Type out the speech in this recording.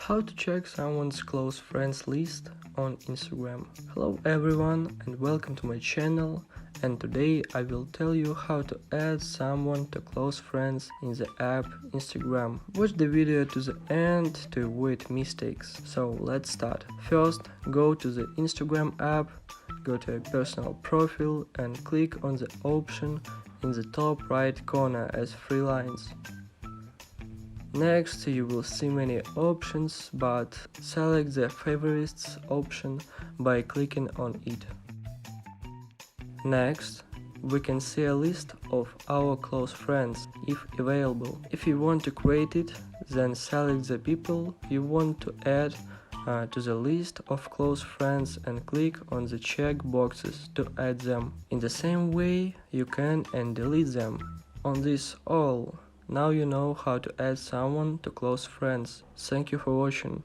How to check someone's close friends list on Instagram. Hello everyone and welcome to my channel, and today I will tell you how to add someone to close friends in the app Instagram. Watch the video to the end to avoid mistakes. So let's start. First, go to the Instagram app, go to a personal profile and click on the option in the top right corner as three lines. Next, you will see many options, but select the favorites option by clicking on it. Next, we can see a list of our close friends, if available. If you want to create it, then select the people you want to add to the list of close friends and click on the check boxes to add them. In the same way, you can and delete them. On this all. Now you know how to add someone to close friends. Thank you for watching.